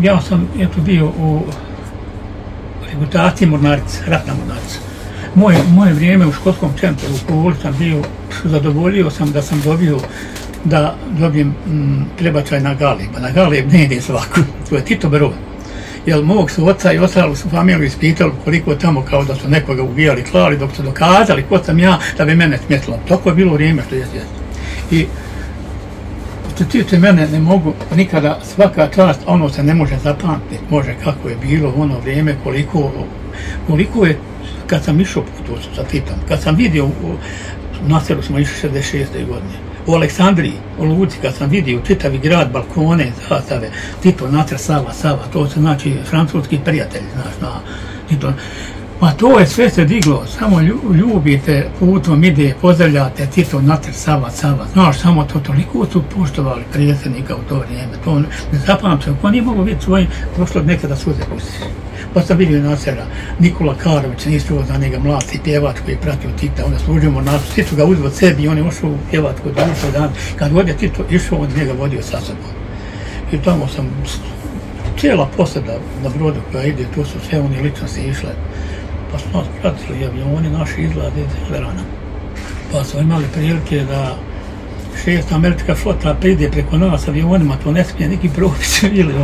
Ja sam bio u regrutaciji mornarica, ratna mornarica. Moje vrijeme u školskom centru u Puli sam bio, zadovoljio sam da sam dobio da dobijem prebačaj na Galeb. Na Galeb ne ide svako, to je Tito Brod. Jer mog su oca i ostalo su familiju ispitali koliko tamo kao da su nekoga ubijali, klali, dok su dokazali ko sam ja da bi mene smetilo. Toko je bilo vrijeme što jest. I što tiče mene ne mogu nikada, svaka čast, ono se ne može zapamtiti, može kako je bilo u ono vrijeme, koliko je, kad sam išao put sa Titom, kad sam vidio, na selu smo išli 66. godine, u Aleksandriji, u Luci, kad sam vidio čitavi grad, balkone, zastave, Tito, Natra, Sava, to su znači francuski prijatelji, znaš, Tito. Pa to je sve se diglo, samo ljubite, putom ide, pozdravljate, Tito, Natra, Sava, znaš, samo to, toliko su poštovali predsjednika u to vrijeme, to ne zapamćam, ko nije mogo vidjeti svojim, prošlo od nekada suze pustiš. Pa sam vidio Nasera, Nikola Karović, nisi za njega mladi pjevač koji je pratio Tita, onda služimo nas, Tito ga uzeo od sebi i on je ušao u pjevačku dušu dan, kad god je Tito išao, on njega vodio sa sobom. I tamo sam, cijela posada na brodu koja ide, tu su sve oni ličnosti išle, pa su nas pratili avioni naši izlaze iz Hellerana. Pa smo imali prilike da 6. američka flota pride preko nas avionima, to ne smije neki propis ili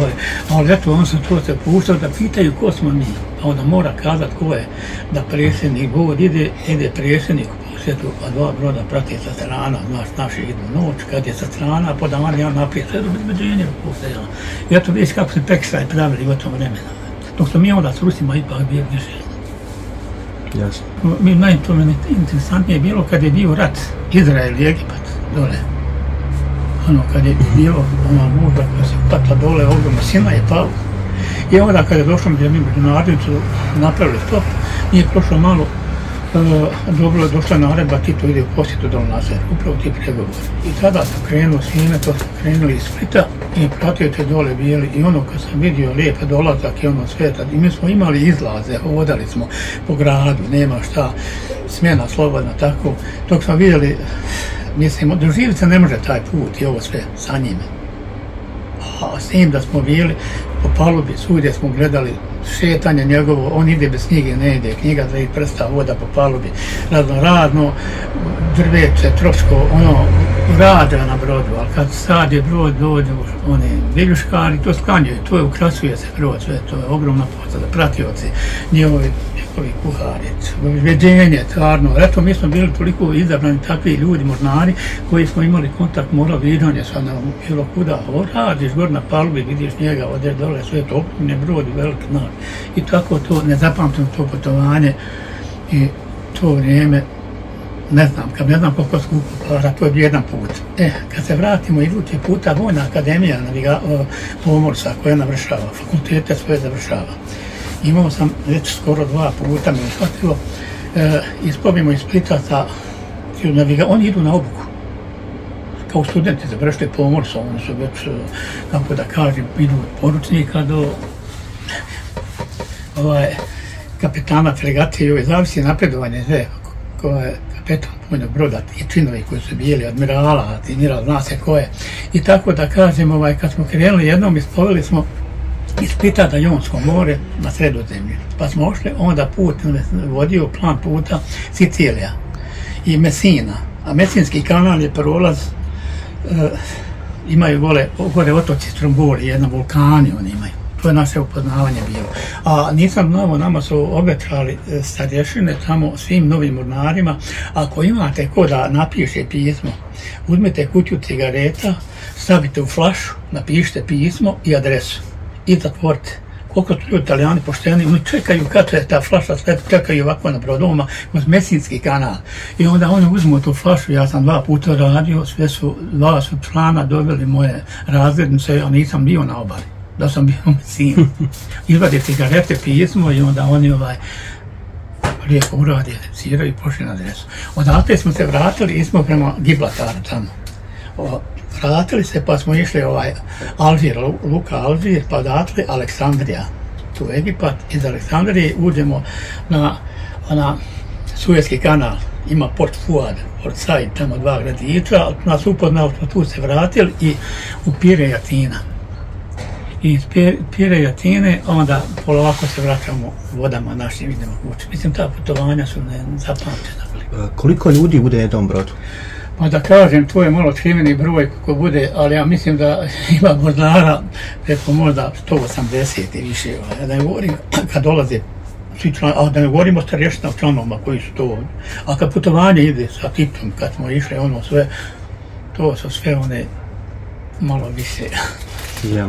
ali eto, on sam to se puštao da pitaju ko smo mi, a onda mora kazati ko je, da predsjednik god ide predsjednik u posjetu, a dva broda prati sa strana, naši idu noć, kad je sa strana, po dan ja naprijed, sve do bezbeđenja postajala. I eto, vidiš kako se prekršaj pravili u tom vremena. Dok smo mi onda s Rusima ipak bili više. Jasno. Meni to interesantnije bilo kad je bio rat Izrael i Egipat dole. Ono kad je bilo ona muža koja se patla dole, ogromno Sina je pao. I onda kad je došlo gdje mi međunarodnicu napravili stop, nije prošlo malo, dobro je došla naredba, Tito ide u posjetu dole na sever, upravo ti pregovori. I tada su krenuli Sine, to su krenuli iz Splita i pratioci dole bili i ono kad sam vidio lijepe dolazak i ono sveta, i mi smo imali izlaze, hodali smo po gradu, nema šta, smjena slobodna, tako, dok smo vidjeli, mislim, doživjeti se ne može taj put i ovo sve sa njime. A s tim da smo bili po palubi, svugdje smo gledali šetanje njegovo, on ide bez knjige, ne ide, knjiga za ih prsta, voda po palubi, radno, drveće, troško, ono, rade na brodu, ali kad sad je brod, dođu, oni viljuškari, to sklanjaju, to je, ukrasuje se brod, sve to je ogromna posada, pratioci, njihovi kuhari, veđenje, tvarno, eto, mi smo bili toliko izabrani takvi ljudi, mornari, koji smo imali kontakt, morao viđanje sa nam, bilo kuda, radiš gor na palubi, vidiš njega, odeš dole, sve to, ne brod, veliki naš. I tako to, ne zapamtim to putovanje i to vrijeme, ne znam koliko skupo para, to je bio jedan put. Kad se vratimo idući puta, Vojna akademija pomorca koja navršava, fakultete sve završava. Imao sam već skoro 2 puta, me shvatilo, ispobimo iz Splita sa oni idu na obuku. Kao studenti završili pomorca, oni su već, kako da kažem, idu od poručnika do kapetana fregate i zavisi napredovanje, ko je kapetan vojnog broda i činovi koji su bili, admirala, zna se ko je. I tako da kažem, kad smo krenuli jednom, isplovili smo iz Splita na Jonsko more na Sredozemlje. Pa smo ošli, onda put vodio plan puta Sicilija i Messina. A Messinski kanal je prolaz, imaju gore otoci Stromboli, jedan vulkani oni imaju. To je naše upoznavanje bilo. A nisam znao, nama su obećali starješine tamo svim novim mornarima, ako imate ko da napiše pismo, uzmete kutiju cigareta, stavite u flašu, napišite pismo i adresu i zatvorite. Koliko su ljudi Italijani pošteni, oni čekaju kad je ta flaša, sve čekaju ovako na brodovima kroz Messinski kanal. I onda oni uzmu tu flašu, ja sam 2 puta radio, dva su člana dobili moje razrednice, ja nisam bio na obali, da sam bio u Messinu. Izvade cigarete, pismo i onda oni lijepo uradi, recepciraju i pošli na adresu. Odatle smo se vratili i smo prema Gibraltaru tamo. Vratili se pa smo išli Alžir, luka Alžir, pa odatle Aleksandrija, tu Egipat. Iz Aleksandrije uđemo na Suezki kanal, ima Port Fuad, Port Said, tamo 2 gradića, nas upoznao smo tu se vratili i u Pire i Atina. i iz Pireja Atine, onda polako se vraćamo vodama našim, idemo kući. Mislim, ta putovanja su nezapamćena. Koliko ljudi bude na jednom brodu? Pa da kažem, to je malo skriveni broj kako bude, ali ja mislim da ima mornara preko možda 180 i više. Da ne govorim kad dolaze svi članovi, a da ne govorimo o starještina članovima koji su to. A kad putovanje ide sa Titom, kad smo išli ono sve, to su sve one malo više. Ja.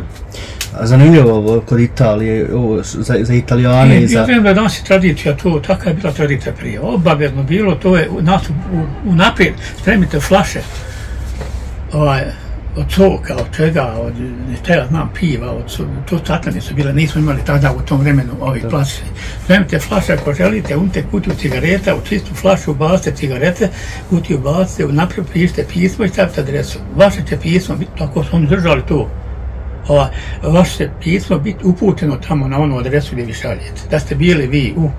Zanimljivo ovo kod Italije, ovo za Italijane i za... Ja vjerujem da danas je tradicija to, taka je bila tradicija prije. Obavezno bilo, to je nas unaprijed spremite flaše od soka, od čega, od ja znam, piva, to satlane su bile, nismo imali tada u tom vremenu ovih plastičnih. Spremite flaše ako želite, unite kutiju cigareta, u čistu flašu ubacite cigarete, kutiju ubacite, naprijed pišite pismo i stavite adresu. Vaše će pismo biti, ako su oni držali to, vaše će pismo biti uputeno tamo na onu adresu gdje vi šaljete. Da ste bili vi u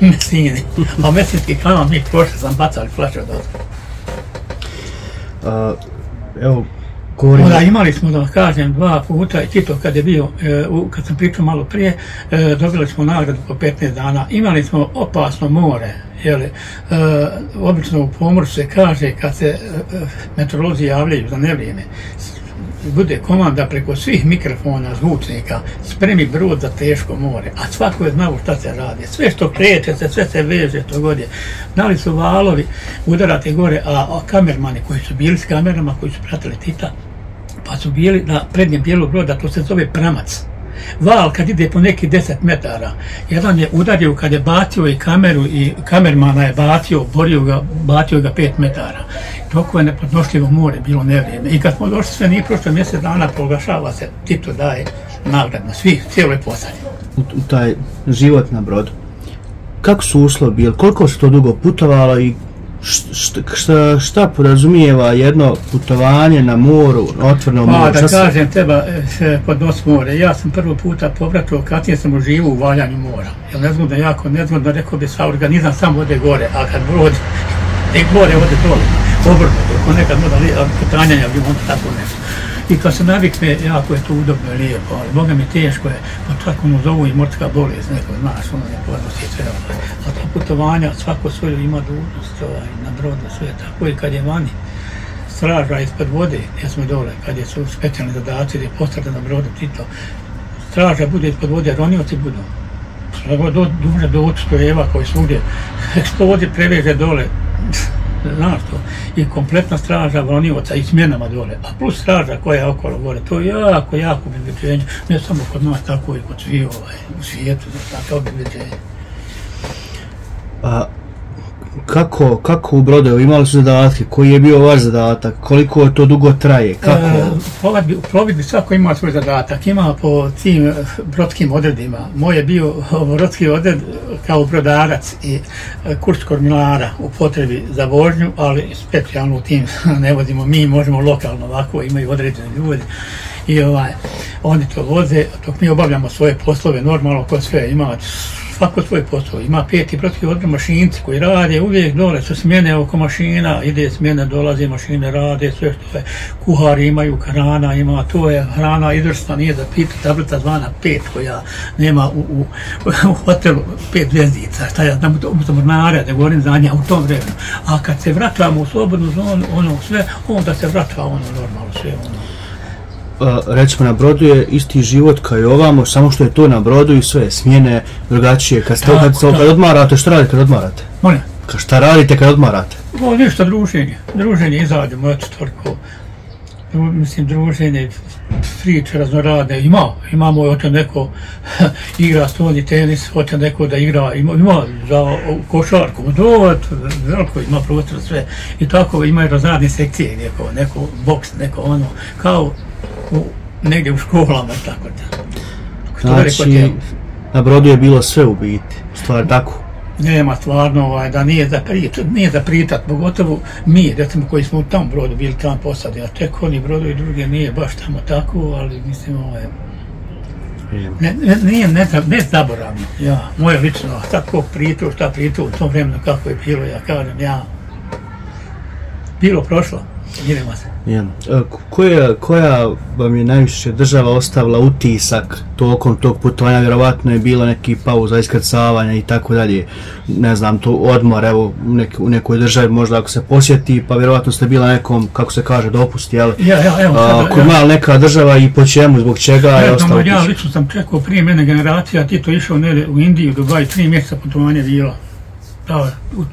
Mesini, a Mesinski kanal mi prošli sam bacali flaše od ovdje. Evo, Da, imali smo, da kažem, 2 puta i Tito kad je bio, kad sam pričao malo prije, dobili smo nagradu po 15 dana. Imali smo opasno more, obično u pomoru se kaže kad se meteorolozi javljaju za nevrijeme, bude komanda preko svih mikrofona, zvučnika, spremi brod za teško more, a svako je znao šta se radi. Sve što kreće se, sve se veže, to god je. Znali su valovi udarati gore, a kamermani koji su bili s kamerama, koji su pratili Tita, pa su bili na prednjem dijelu broda, to se zove pramac. Val kad ide po neki 10 metara, jedan je udario kad je bacio i kameru i kamermana je bacio, bacio ga 5 metara. Toliko je nepodnošljivo more, bilo nevrijeme. I kad smo došli sve nije prošlo mjesec dana, proglašava se, Tito daje nagrad na svih, cijeloj posadi. U taj život na brodu, kako su uslovi bili, koliko se to dugo putovalo i šta podrazumijeva jedno putovanje na moru, otvoreno more? Da kažem, treba podnos more. Ja sam prvo puta povratio, kasnije sam uživao u valjanju mora. Jer nezgodno, jako nezgodno, rekao bi sa organizam sam ode gore, a kad brod gore ode dole, obrnuto, ako nekad moda putanjanja bi onda tako nešto. I kad se navikne, jako je to udobno i lijepo, ali Boga mi teško je, pa čak ono zovu i morska bolest, neko znaš, ono ne podnosi sve. A to putovanja, svako svoju ima dužnost na brodu, sve tako i kad je vani. Straža ispod vode, gdje smo dole, kad je su specijalni zadaci, gdje je postrada na brodu Tito. Straža bude ispod vode, ronioci budu. Duže doći strojeva koji svugdje, eksplozije preveže dole. Znaš to, i kompletna straža ronioca i smjenama dole, a plus straža koja je okolo gore, to je jako obezbeđenje, ne samo kod nas, tako i kod svih u svijetu, tako obezbeđenje. A kako u brodu, imali su zadatke, koji je bio vaš zadatak, koliko to dugo traje, kako? U plovidbi svako ima svoj zadatak, ima po tim brodskim odredima. Moj je bio brodski odred kao brodarac i kurs kormilara u potrebi za vožnju, ali specijalno u tim ne vodimo mi, možemo lokalno ovako, imaju određeni ljudi. I oni to voze, dok mi obavljamo svoje poslove, normalno ko sve ima svako svoj posao. Ima 5 brodski odred mašinci koji rade, uvijek dole su smjene oko mašina, ide smjene, dolaze mašine, rade, sve što je. Kuhari imaju, hrana ima, to je hrana izvrsna, nije da pita, tablica zvana 5 koja nema u hotelu 5 zvjezdica, šta ja znam, u mornare, da govorim za nje u tom vremenu. A kad se vratamo u slobodnu zonu, ono sve, onda se vrata ono normalno sve ono. Recimo na brodu je isti život kao i ovamo, samo što je to na brodu i sve smjene drugačije. Kad odmarate, šta radite kad odmarate? Molim? Šta radite kad odmarate? Ništa, druženje, izađemo, eto toliko. Mislim, druženje, priče raznoradne, imamo hoće neko igra stolni tenis, hoće neko da igra, ima za košarku, veliko ima prostor sve. I tako imaju razradne sekcije, neko boks, neko ono, kao negdje u školama, tako da. Znači, na brodu je bilo sve u biti, stvar tako? Nema stvarno da nije za pričat, pogotovo mi, recimo koji smo u tom brodu bili tam posadi, a tek oni brodovi druge nije baš tamo tako, ali mislim nije nezaboravno. Moje lično, sad ko pričao, šta pričao u tom vremenu kako je bilo, ja kažem, bilo prošlo. Idemo se. Koja vam je najviše država ostavila utisak tokom tog putovanja? Vjerovatno je bilo neki pauza, iskrcavanja i tako dalje. Ne znam, to odmor, evo, u nekoj državi možda ako se posjeti, pa vjerovatno ste bila nekom, kako se kaže, dopusti, jel? Ako ima neka država i po čemu, zbog čega je ostalo utisak? Ja lično sam čekao prije mene generacija, ti to išao u Indiju, Dubaj, 3 mjeseca putovanja bila.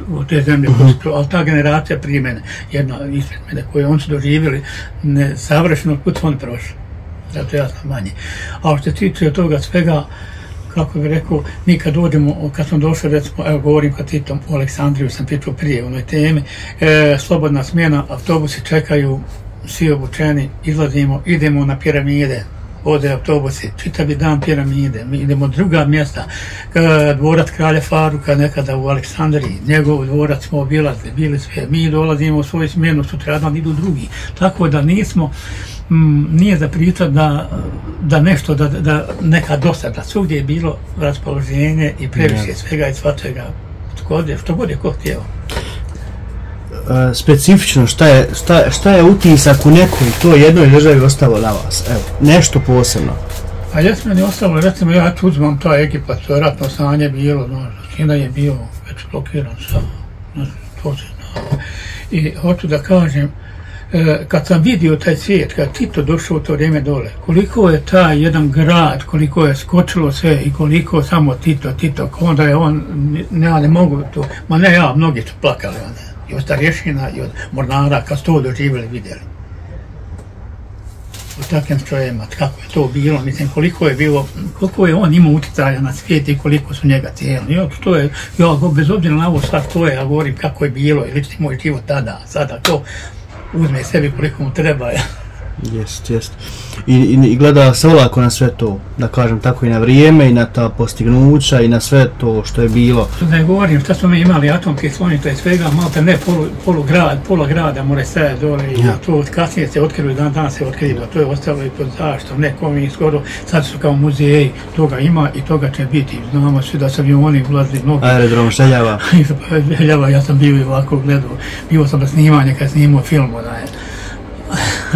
U te zemlje, ali ta generacija prije mene, jedna ispred mene, koje oni su doživjeli nesavršeno put, oni prošli. Zato ja sam manje. A što se tiče od toga svega, kako bih rekao, mi kad dođemo, kad smo došli, recimo, evo govorim kad Titom u Aleksandriju, sam pričao prije u onoj temi, slobodna smjena, autobusi čekaju, svi obučeni, izlazimo, idemo na piramide, ode autobusi, čitavi dan piramide, mi idemo druga mjesta, dvorac kralja Faruka nekada u Aleksandriji, njegov dvorac smo obilazili, bili sve, mi dolazimo u svoju smjenu, sutradan idu drugi, tako da nismo, nije za pričat da nešto, da neka dosada, svugdje je bilo raspoloženje i previše svega i svačega, što god je ko htjeo. Specifično, šta je utisak u nekoj to jednoj državi ostalo na vas? Evo, nešto posebno. A jes meni ostalo, recimo ja tu uzmam taj Egipat, to je ratno stanje bilo, Kina je bio već blokiran sam, to se znao. I hoću da kažem, kad sam vidio taj svijet, kad Tito došao u to vrijeme dole, koliko je taj jedan grad, koliko je skočilo sve i koliko samo Tito, onda je on, ja ne mogu to, ma ne ja, mnogi su plakali onda. I od starješina i od mornara, kad su to doživjeli, vidjeli. U takvim strojima, kako je to bilo, mislim, koliko je on imao utjecaja na svijet i koliko su njega cijeli. Ja, bez obzira na ovo sad to je, ja govorim kako je bilo i lični moj život tada, sada to uzme sebi koliko mu treba. Jest. I gleda se olako na sve to, da kažem tako, i na vrijeme, i na ta postignuća, i na sve to što je bilo. Ne govorim šta smo mi imali, atomske slonite i svega, malo ne pola grada more stajati dole i to kasnije se otkrilo, dan se otkrilo, to je ostalo i pod zašto, nekom i skoro, sad su kao muzeji, toga ima i toga će biti, znamo svi da su avioni ulazili mnogo. Aerodrom Željava. Željava, ja sam bio i ovako gledao, bio sam na snimanje kad snimao film,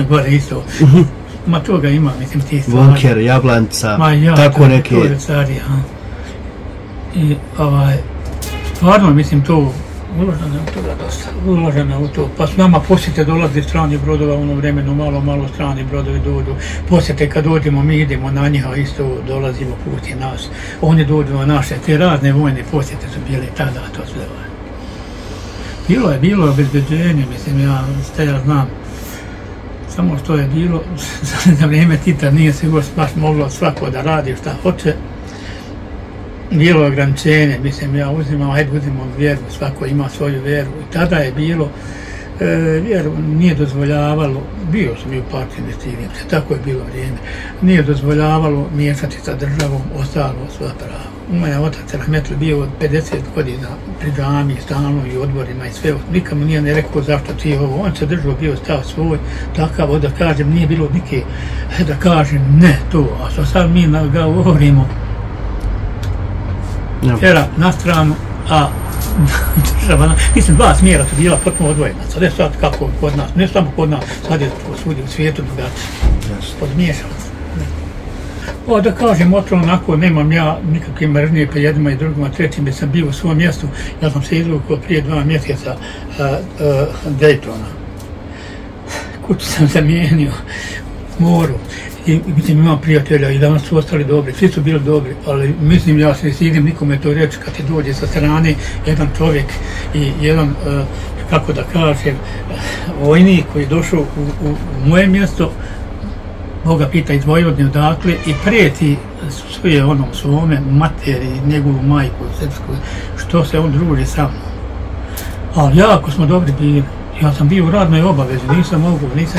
gore isto. Ma toga ima, mislim, ti stvari. Bunker, Jablanca, tako neke. To je stvari, I stvarno, mislim, to uloženo u toga dosta, uloženo u to. Pa s nama posjete dolazi strani brodova, ono vremeno malo strani brodovi dođu. Posjete kad dođemo, mi idemo na njiha, isto dolazimo puti nas. Oni dođu na naše, te razne vojne posjete su bili tada, to sve. Bilo je obezbeđenje, mislim, ja znam. Samo što je bilo, za vrijeme Tita nije se baš moglo svako da radi šta hoće. Bilo je ograničenje, mislim, ja uzimam vjeru, svako ima svoju vjeru. I tada je bilo, vjeru nije dozvoljavalo, bio sam i u partiji investirima, tako je bilo vrijeme, nije dozvoljavalo miješati sa državom, ostalo sva prava. Moj otac Rahmetli bio od 50 godina pri džami, stalno i odborima i sve, nikomu nije ne rekao zašto ti ovo, on se držao, bio stav svoj, takav, da kažem, nije bilo neke, da kažem, ne to, a što sad mi govorimo, vjera na stranu, a država, mislim, dva smjera su bila potpuno odvojena, sad je sad kako kod nas, ne samo kod nas, sad je to svudi u svijetu drugačije, podmiješalo se. Da kažem, otvorno onako, nemam ja nikakve mržnje pa jednima i drugima, trećim, jer sam bio u svom mjestu, ja sam se izvukao prije 2 mjeseca Daytona. Kuću sam zamijenio moru i mislim imam prijatelja i danas su ostali dobri, svi su bili dobri, ali mislim ja se stidim nikome to reći kad ti dođe sa strane jedan čovjek i jedan, kako da kažem, vojnik koji je došao u moje mjesto, Boga pita iz Vojvodine odakle i prijeti svoje svome materi, njegovu majku srpsku, što se on druži sa mnom. Ali jako smo dobri bili. Ja sam bio u radnoj obavezi, nisam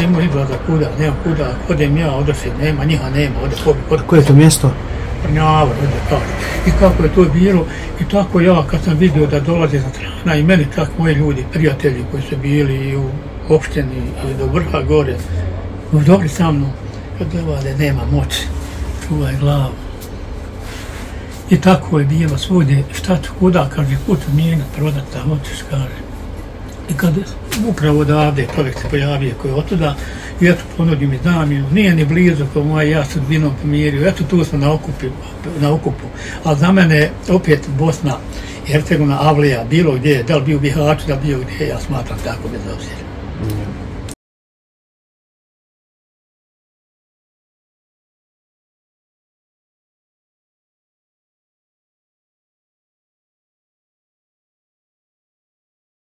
imao izlaza kuda, nema kuda, odem ja, odošem, nema, njiha nema, Koje je to mjesto? Prnjava, i kako je to bilo, i tako ja kad sam vidio da dolaze za strana i meni čak moji ljudi, prijatelji koji su bili i u opštini i do vrha gore, dobri sa mnom. Kad gledade nema moći, čuvaj glavu. I tako je bilo svudje, šta ću kuda, kaže, kuću mijenat, prodati, da hoćeš, kaže. I kad upravo odavde čovjek se pojavio koji je otuda i eto ponudio mi zamjenu, nije ni blizu kao moja, ja se vinom pomirio, eto tu smo na okupu, ali za mene opet Bosna, Hercegovina, Avlija, bilo gdje, da li bio u Bihaću, da li bio gdje, ja smatram tako bez obzira.